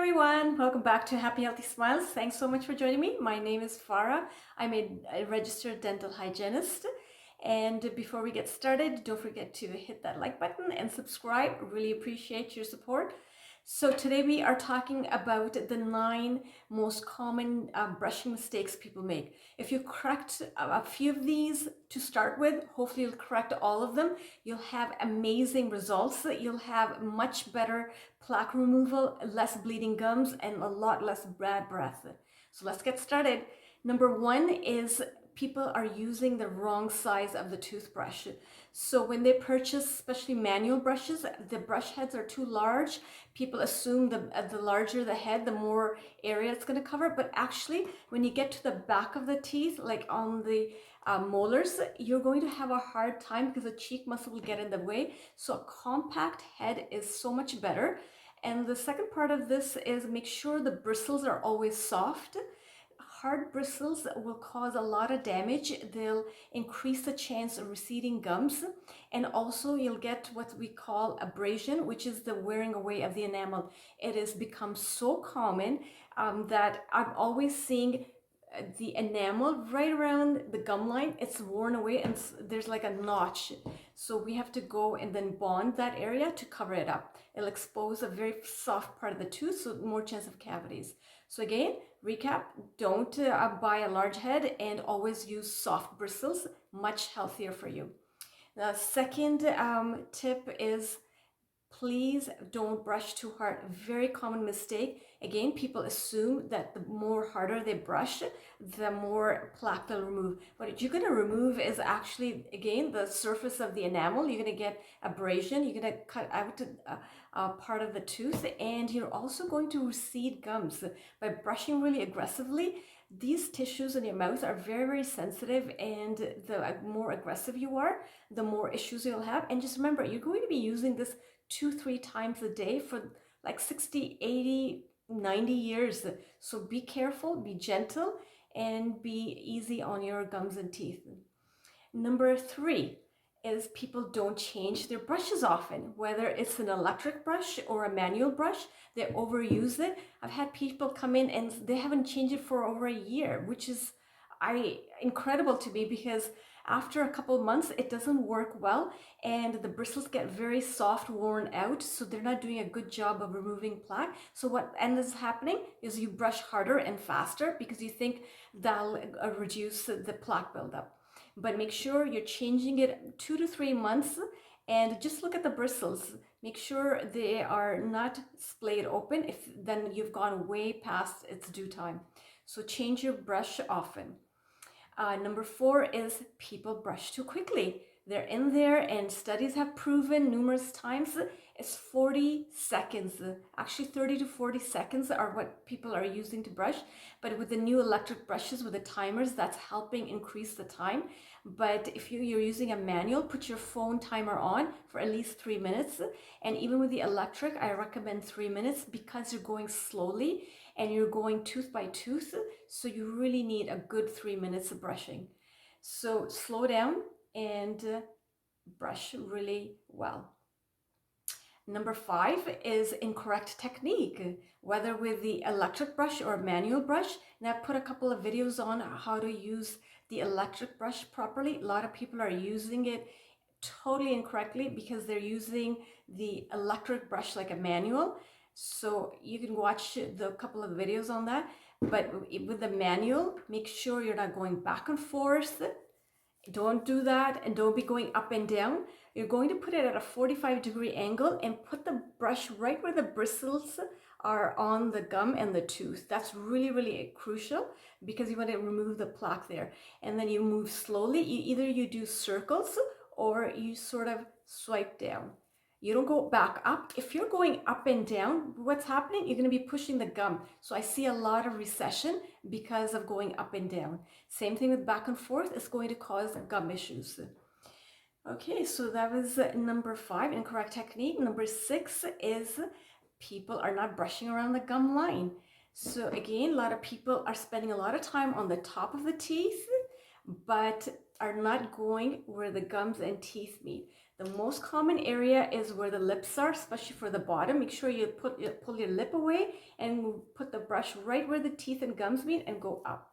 everyone, welcome back to Happy Healthy Smiles. Thanks so much for joining me. My name is Farah. I'm a registered dental hygienist. And before we get started, don't forget to hit that like button and subscribe. Really appreciate your support. So today we are talking about the 9 most common brushing mistakes people make. If you correct a few of these to start with, hopefully you'll correct all of them. You'll have amazing results. You'll have much better plaque removal, less bleeding gums, and a lot less bad breath. So let's get started. Number 1 is people are using the wrong size of the toothbrush. So when they purchase, especially manual brushes, the brush heads are too large. People assume the larger the head, the more area it's going to cover. But actually, when you get to the back of the teeth, like on the molars, you're going to have a hard time because the cheek muscle will get in the way. So a compact head is so much better. And the second part of this is make sure the bristles are always soft. Hard bristles will cause a lot of damage. They'll increase the chance of receding gums, and also you'll get what we call abrasion, which is the wearing away of the enamel. It has become so common that I'm always seeing the enamel right around the gum line. It's worn away and there's like a notch. So we have to go and then bond that area to cover it up. It'll expose a very soft part of the tooth, so more chance of cavities. So again, recap, don't buy a large head and always use soft bristles, much healthier for you. The second tip is please don't brush too hard. Very common mistake. Again, people assume that the more harder they brush, the more plaque they'll remove. What you're going to remove is actually, again, the surface of the enamel. You're going to get abrasion. You're going to cut out a part of the tooth, and you're also going to recede gums. By brushing really aggressively, these tissues in your mouth are very, very sensitive, and the more aggressive you are, the more issues you'll have. And just remember, you're going to be using this 2-3 times a day for like 60, 80, 90 years. So be careful, be gentle, and be easy on your gums and teeth. Number 3 is people don't change their brushes often, whether it's an electric brush or a manual brush. They overuse it. I've had people come in and they haven't changed it for over a year, which is incredible to me, because after a couple of months it doesn't work well and the bristles get very soft, worn out, so they're not doing a good job of removing plaque. So what ends up happening is you brush harder and faster because you think that'll reduce the plaque buildup. But make sure you're changing it 2 to 3 months, and just look at the bristles. Make sure they are not splayed open, if then you've gone way past its due time. So change your brush often. Number 4 is people brush too quickly. They're in there, and studies have proven numerous times it's 40 seconds. Actually, 30 to 40 seconds are what people are using to brush. But with the new electric brushes with the timers, that's helping increase the time. But if you're using a manual, put your phone timer on for at least 3 minutes. And even with the electric, I recommend 3 minutes because you're going slowly and you're going tooth by tooth. So you really need a good 3 minutes of brushing. So slow down and brush really well. Number 5 is incorrect technique, whether with the electric brush or manual brush. And I've put a couple of videos on how to use the electric brush properly. A lot of people are using it totally incorrectly because they're using the electric brush like a manual. So you can watch the couple of videos on that. But with the manual, make sure you're not going back and forth. Don't do that, and don't be going up and down. You're going to put it at a 45-degree angle and put the brush right where the bristles are on the gum and the tooth. That's really, really crucial because you want to remove the plaque there. And then you move slowly. Either you do circles or you sort of swipe down. You don't go back up. If you're going up and down, what's happening? You're going to be pushing the gum. So I see a lot of recession because of going up and down. Same thing with back and forth. It's going to cause gum issues. Okay, so that was number 5, incorrect technique. Number 6 is people are not brushing around the gum line. So again, a lot of people are spending a lot of time on the top of the teeth, but are not going where the gums and teeth meet. The most common area is where the lips are, especially for the bottom. Make sure you pull your lip away and put the brush right where the teeth and gums meet and go up.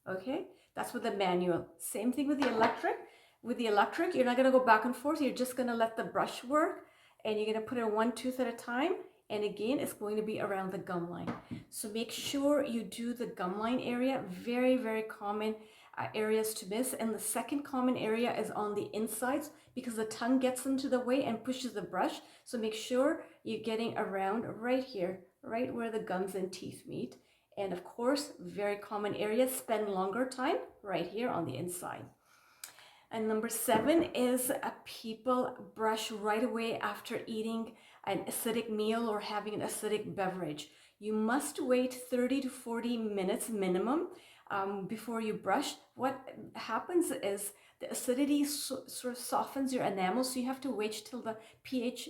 Okay, that's with the manual. Same thing with the electric. With the electric, you're not going to go back and forth. You're just going to let the brush work, and you're going to put it one tooth at a time. And again, it's going to be around the gum line. So make sure you do the gum line area. Very, very common areas to miss. And the second common area is on the insides, because the tongue gets into the way and pushes the brush. So make sure you're getting around right here, right where the gums and teeth meet. And of course, very common area, spend longer time right here on the inside. And number 7 is people brush right away after eating an acidic meal or having an acidic beverage. You must wait 30 to 40 minutes minimum before you brush. What happens is the acidity sort of softens your enamel, so you have to wait till the pH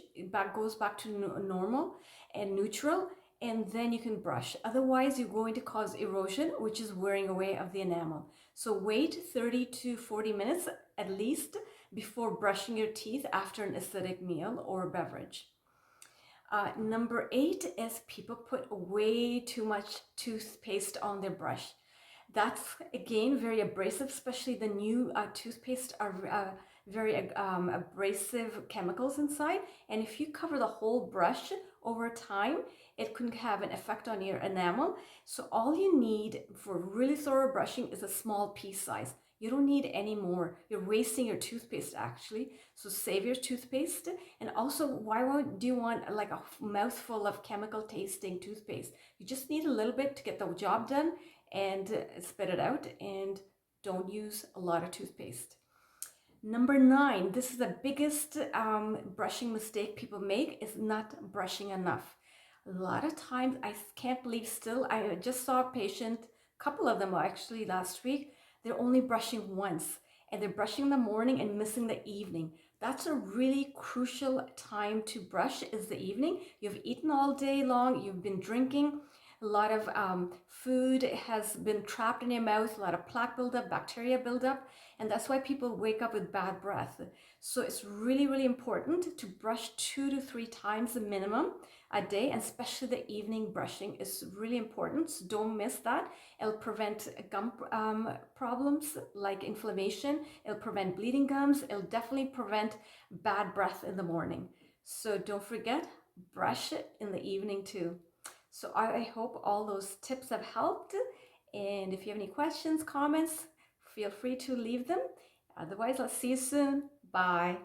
goes back to normal and neutral, and then you can brush. Otherwise, you're going to cause erosion, which is wearing away of the enamel. So wait 30 to 40 minutes at least before brushing your teeth after an acidic meal or beverage. Number 8 is people put way too much toothpaste on their brush. That's again very abrasive, especially the new toothpaste are very abrasive chemicals inside. And if you cover the whole brush over time, it can have an effect on your enamel. So all you need for really thorough brushing is a small piece size. You don't need any more. You're wasting your toothpaste actually. So save your toothpaste. And also, do you want like a mouthful of chemical tasting toothpaste? You just need a little bit to get the job done and spit it out, and don't use a lot of toothpaste. Number 9, this is the biggest brushing mistake people make, is not brushing enough. A lot of times, I can't believe still, I just saw a patient, a couple of them actually last week, they're only brushing once, and they're brushing in the morning and missing the evening. That's a really crucial time to brush, is the evening. You've eaten all day long, you've been drinking, a lot of food has been trapped in your mouth, a lot of plaque buildup, bacteria buildup, and that's why people wake up with bad breath. So it's really, really important to brush 2 to 3 times the minimum a day, and especially the evening brushing is really important. So don't miss that. It'll prevent gum problems like inflammation. It'll prevent bleeding gums. It'll definitely prevent bad breath in the morning. So don't forget, brush it in the evening too. So I hope all those tips have helped. And if you have any questions, comments, feel free to leave them. Otherwise, I'll see you soon. Bye.